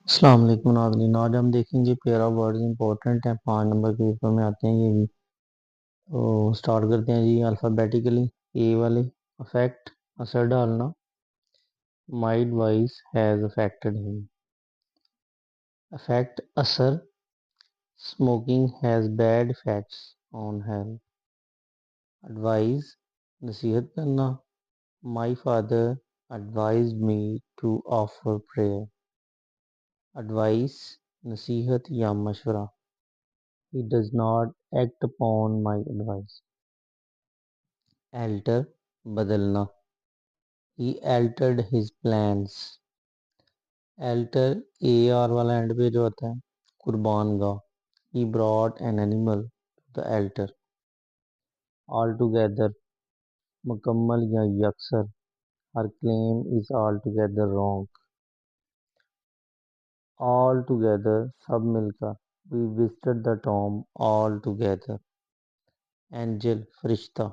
अस्सलाम वालेकुम नाज़रीन। आज हम देखेंगे पेयर ऑफ वर्ड्स इंपॉर्टेंट हैं, 5 नंबर के पेपर में आते हैं ये भी। तो स्टार्ट करते हैं जी अल्फ़ाबेटिकली। ए वाले अफेक्ट, असर डालना। My advice has affected him. Affect असर, smoking has bad effects on health. Advice नसीहत करना। My father advised me to offer prayer. Advice नसीहत या मशवरा। He does not act upon my advice. Alter बदलना। He altered his plans. Alter A R वाला and पे जो होता है, कुर्बान गाह। He brought an animal to the altar. Altogether मुकम्मल या यकसर। Her claim is altogether wrong. Altogether सब मिलकर। We visited the tomb all together. Angel Firishta.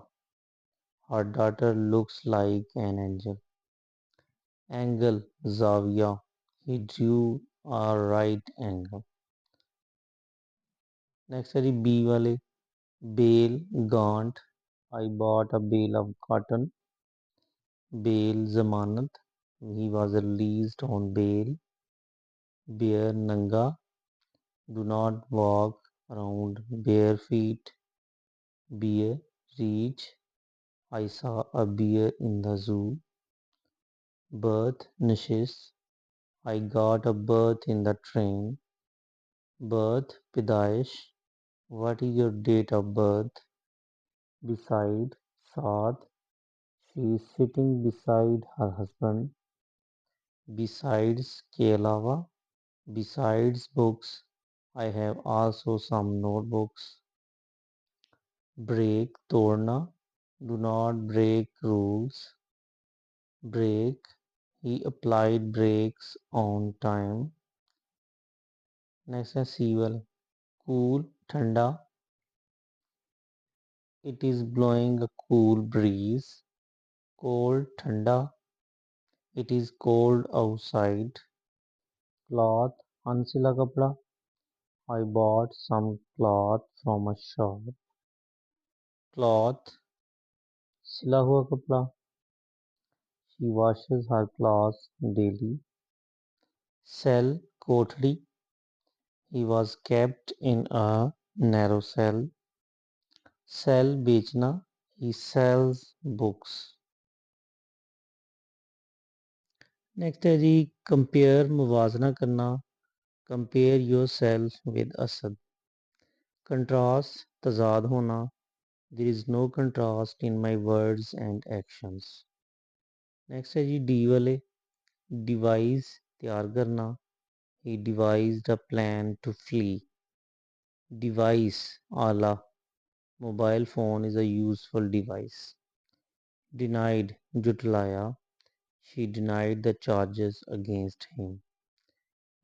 Her daughter looks like an angel. Angle ज़ाविया। He drew a right angle. Next है जी B वाले। Bale गांठ। I bought a bale of cotton. Bail जमानत। He was released on bail. Bear नंगा। Do not walk around bare feet. Bear reach। I saw a bear in the zoo. Birth नशिश। I got a berth in the train. Birth पैदाइश। What is your date of birth? Beside, साथ। She is sitting beside her husband. Besides के अलावा। Besides books, I have also some notebooks. Break तोड़ना। Do not break rules. Break, he applied brakes on time. Next है सी वाला। Cool ठंडा। It is blowing a cool breeze. Cold ठंडा। It is cold outside. Cloth अनसिला कपड़ा। I bought some cloth from a shop. Cloth सिला हुआ कपड़ा। She washes her clothes daily. Cell कोठड़ी। He was kept in a narrow cell. Sell बेचना। He sells books. Next है जी compare मुवाजना करना। Compare yourself with असद। Contrast तजाद होना। There is no contrast in my words and actions. Next है G D वाले। डिवाइस तैयार करना। He devised a plan to flee. Device आला। Mobile phone is a useful device. Denied जुटलाया। She denied the charges against him.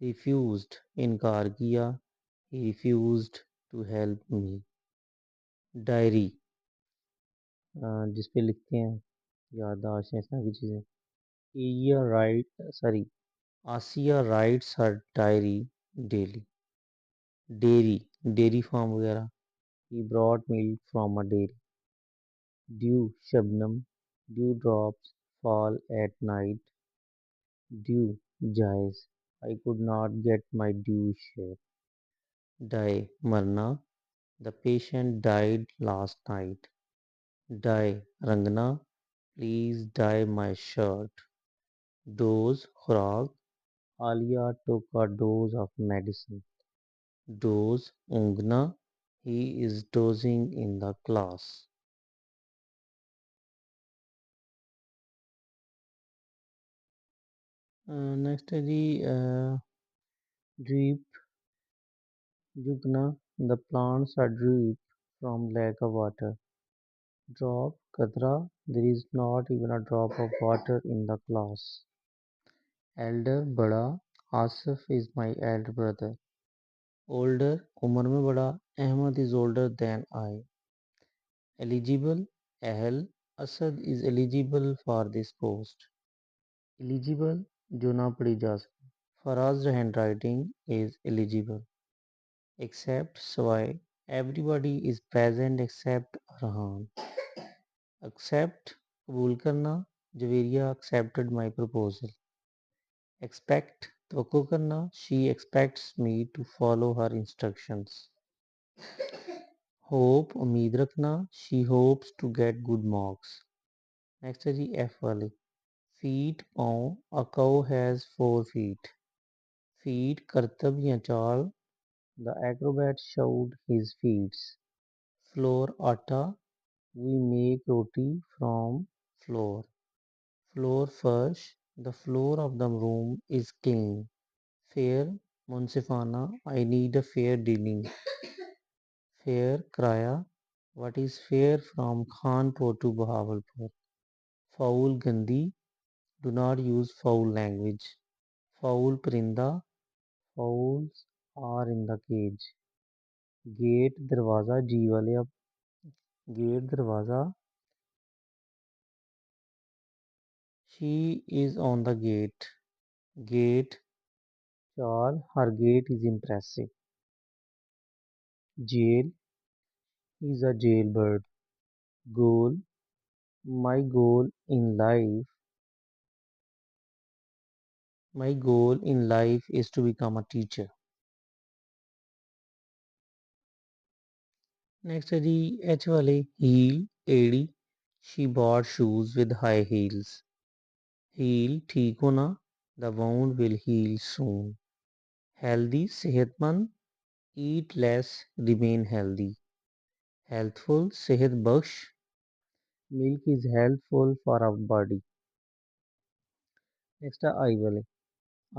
Refused इनकार किया। He refused to help me. Diary जिस पे लिखते हैं याददाश्त इस तरह की चीज़ें। Asia write sorry Asia writes her diary daily. Dairy dairy farm वगैरह। He brought milk from a dairy. Dew शबनम। Dewdrops fall at night. Dew जायज़। I could not get my due share. Die मरना। The patient died last night. Dye Rangana. Please dye my shirt. Dose खुराक। Alia took a dose of medicine. Dose ऊँघना। He is dozing in the class. Next है जी drip झुकना। The plants are droop from lack of water. Drop कतरा। There is not even a drop of water in the class. Elder बड़ा। Asif is my elder brother. Older उम्र में बड़ा। Ahmad is older than I. Eligible अहल। Asad is eligible for this post. Eligible जो ना पढ़ी जा सके। Farah's handwriting is illegible. Except Swai. Everybody is present except Arhan. Accept. कबूल करना. Javeria accepted my proposal. Expect. तवक्को करना. She expects me to follow her instructions. Hope. उम्मीद रखना. She hopes to get good marks. Next है जी F वाली. Feet पाँव. A cow has 4 feet. Feet करतब या चाल. The acrobat showed his feats. Flour आटा. We make roti from flour. Floor first. The floor of the room is clean. Fair. Munsifana. I need a fair dealing. Fair. Kraya. What is fair from Khanpur to Bahawalpur? Foul Gandhi. Do not use foul language. Foul Prinda. Fowls are in the cage. Gate Darwaza. G वाले अब. Gate Darwaza. She is on the gate. Gate. Chal. Her gate is impressive. Jail. He's a jailbird. Goal. My goal in life. My goal in life is to become a teacher. Next है जी H वाले. Heel. एड़ी. She bought shoes with high heels. Heel. ठीक होना. The wound will heal soon. Healthy. सेहतमंद. Eat less. Remain healthy. Healthful. सेहत बख्श. Milk is helpful for our body. Next है I वाले.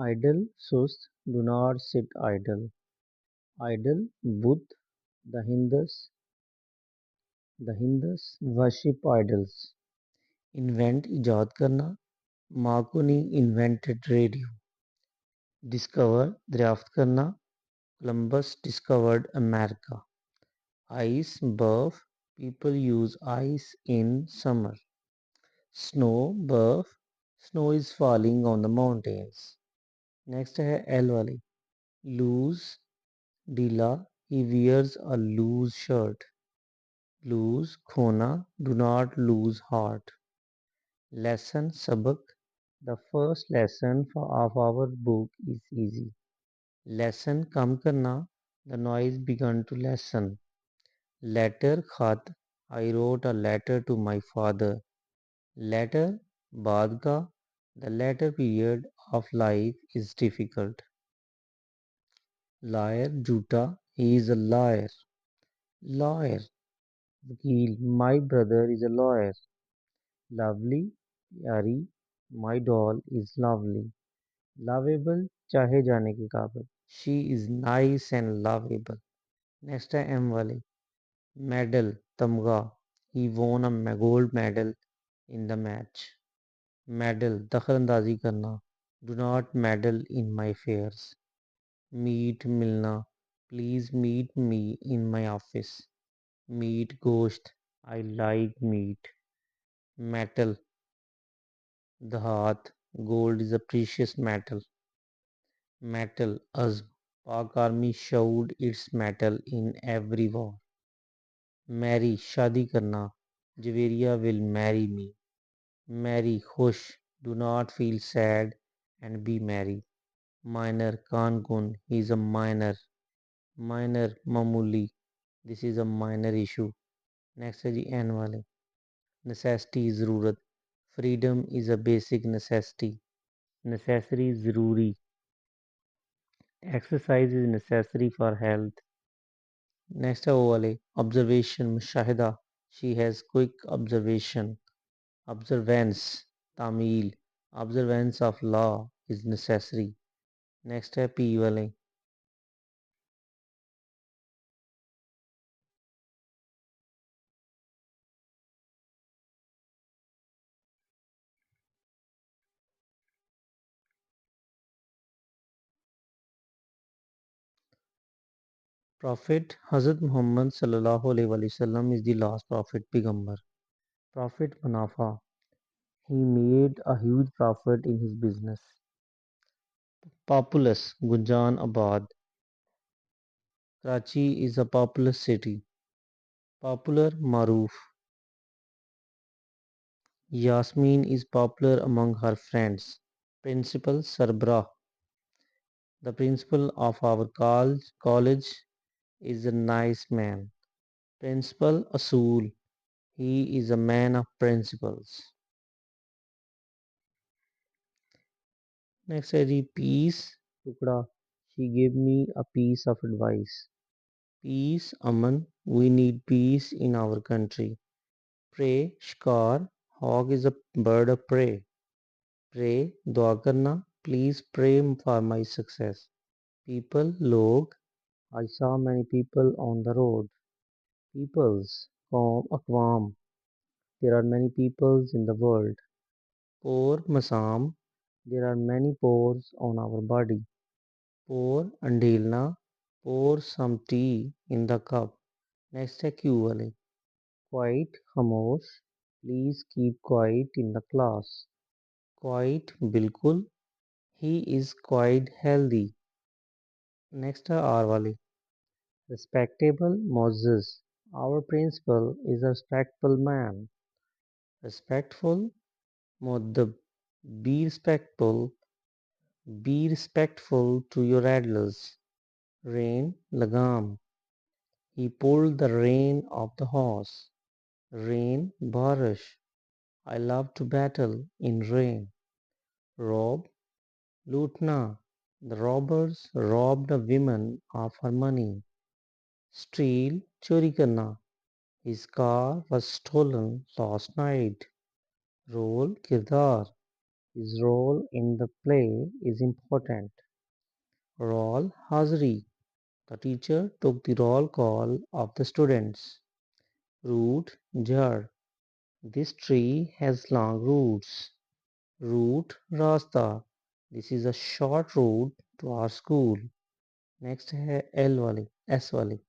Idle. सुस्त. Do not sit idle. Idol, बुत. The Hindus worship idols. Invent इजाद करना. Marconi invented radio. Discover दरियाफ्त करना. Columbus discovered America. Ice बर्फ. People use ice in summer. Snow बर्फ. Snow is falling on the mountains. Next है L वाली. Loose ढीला. He wears a loose shirt. Lose खोना. Do not lose heart. Lesson सबक. The first lesson of our book is easy. Lesson कम करना. The noise began to lessen. Letter खत. I wrote a letter to my father. Letter बाद का. The latter period of life is difficult. Liar झूठा. He is a liar. Lawyer वकील. My brother is a lawyer. Lovely प्यारी. My doll is lovely. Lovable चाहे जाने के काबिल. She is nice and lovable. Next है M वाले. Medal तमगा. He won a gold medal in the match. Meddle दखल अंदाजी करना. Do not meddle in my affairs. Meet मिलना. Please meet me in my office. Meat गोश्त. I like meat. Metal धात. Gold is a precious metal. Metal azm. Pak army showed its metal in every war. Marry शादी करना. Javeria will marry me. Marry खुश. Do not feel sad and be merry. Minor कान गुन. He is a minor. Minor मामूली. This is a minor issue. Next है जी N वाले. Necessity ज़रूरत. Freedom is a basic necessity. Necessary ज़रूरी. Exercise is necessary for health. Next है वो वाले. Observation मुशाहिदा. She has quick observation. Observance Tamil. Observance of law is necessary. Next है P वाले. Prophet Hazrat Muhammad sallallahu alaihi wasallam is the last prophet Pegambar. Prophet Munafa. He made a huge profit in his business. Populous, Gunjan Abad. Karachi is a populous city. Popular, Maroof. Yasmin is popular among her friends. Principal, Sarbrah. The principal of our college is a nice man. Principal, Asool. He is a man of principles. Next है peace, Tukda. She gave me a piece of advice. Peace, Aman. We need peace in our country. Pray, Shikar. Hawk is a bird of prey. Pray, dua karna. Please pray for my success. People, log. I saw many people on the road. Peoples, Qawm, Aqwam. There are many peoples in the world. Pour, Masam. There are many pores on our body. Pour, Andilna. Pour some tea in the cup. Next है Q वाले. Quiet, Khamosh. Please keep quiet in the class. Quiet, Bilkul. He is quite healthy. Next है R वाले. Respectable, Moses. Our principal is a respectful man. Respectful, Muaddab. Be respectful. Be respectful to your elders. Rain, Lagam. He pulled the rein of the horse. Rain, Barish. I love to battle in rain. Rob, Lutna. The robbers robbed a woman of her money. Steal, Chori karna. His car was stolen last night. Role, Kirdar. His role in the play is important. Roll, Hazri. The teacher took the roll call of the students. Root, Jar. This tree has long roots. Route, Rasta. This is a short route to our school. Next है L वाली, S वाली.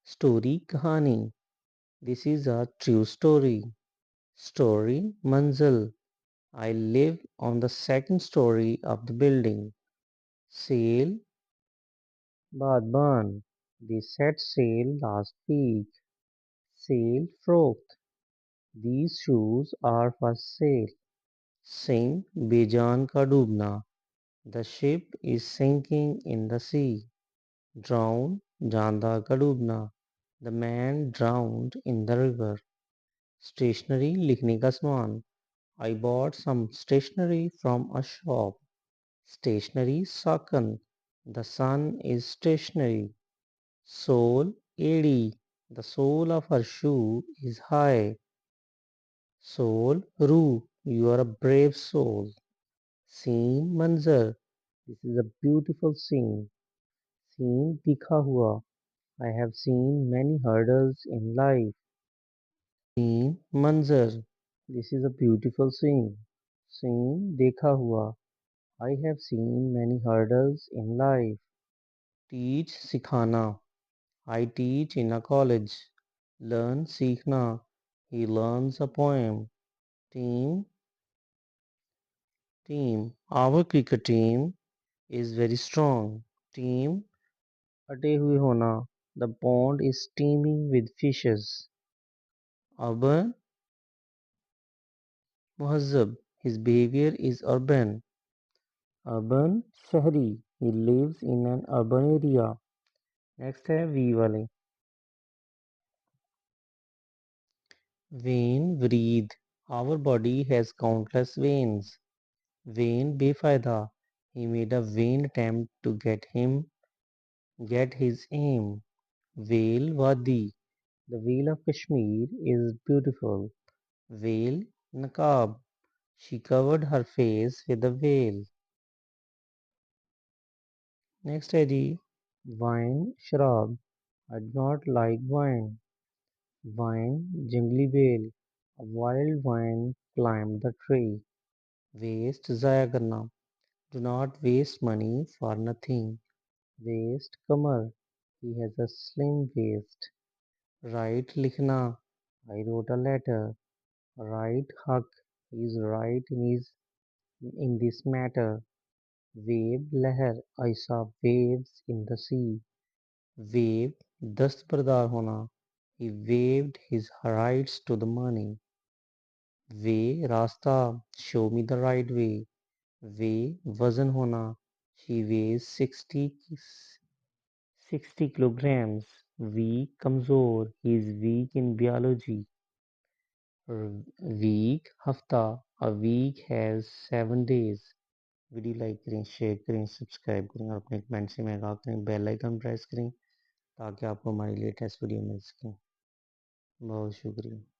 Story, कहानी. This is a true story. Story, Manzil. I live on the second story of the building. Sail, Badban. They set sail last week. Sail, Frocht. These shoes are for sale. Sing, Bejan ka Dumna. The ship is sinking in the sea. Drown, Janda ka Dumna. The man drowned in the river. Stationery, लिखने का सामान. I bought some stationery from a shop. Stationery, Sakan. The sun is stationary. Sole, Adi. The sole of her shoe is high. Soul, Roo. You are a brave soul. Scene, Manzar. This is a beautiful scene. Scene, Dikha Hua. I have seen many hurdles in life. Scene, Manzar. This is a beautiful scene. Scene, Dekha Hua. I have seen many hurdles in life. Teach, Sikhana. I teach in a college. Learn, Sikhna. He learns a poem. Team, team. Our cricket team is very strong. Team, अटे हुए होना. The pond is steaming with fishes. Urban, Muhazzab. His behavior is urban. Urban, Shahri. He lives in an urban area. Next है V वाले. Vein, breathe. Our body has countless veins. Vein, befayda. He made a vain attempt to get his aim. Veil, Wadi. The veil of Kashmir is beautiful. Veil, Naqab. She covered her face with a veil. Next है जी wine, शराब. I do not like wine. Wine, jungli बेल. A wild vine climbed the tree. Waste, ज़ाया करना. Do not waste money for nothing. Waste, Qamar. He has a slim waist. Write, लिखना. I wrote a letter. Write, haq. He is right in this matter. Wave लहर, I saw waves in the sea. Wave दस्तबरदार होना, he waved his rights to the money. Way रास्ता, show me the right way. Way वजन होना, she weighs 60 kilograms. Weak कमजोर, he is weak in biology. Week हफ्ता, a week has 7 days. Video like करें, share करें, subscribe करें और अपने कमेंट से मैं करें, बेल आइकन प्रेस करें ताकि आपको हमारी लेटेस्ट वीडियो मिल सकें। बहुत शुक्रिया।